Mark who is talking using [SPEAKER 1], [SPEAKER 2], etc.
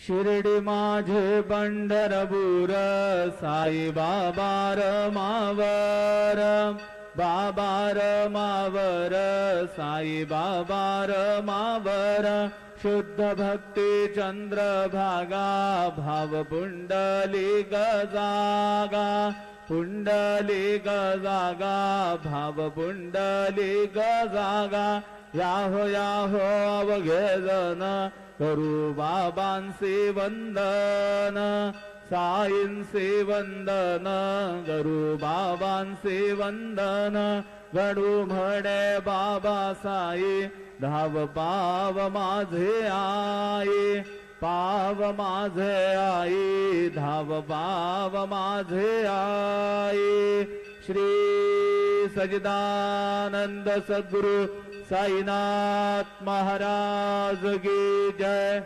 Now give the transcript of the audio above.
[SPEAKER 1] शिर्डी माझे पंढरपूर साई बाबा रमावर, बाबा रमावर साई बाबा रमावर, शुद्ध भक्ती चंद्रभागा भाव पुंडलिक जागा, पुंडलिक जागा भाव पुंडलिक जागा, याहो याहो अवघे जन करू बाबांसी वंदन, साईंसी वंदन करू बाबांसी वंदन, गणू म्हणे बाबा साई धाव पाव माझे आई, पाव माझे आई धाव पाव माझे आई। श्री सच्चिदानंद सद्गुरु साईनाथ महाराज की जय।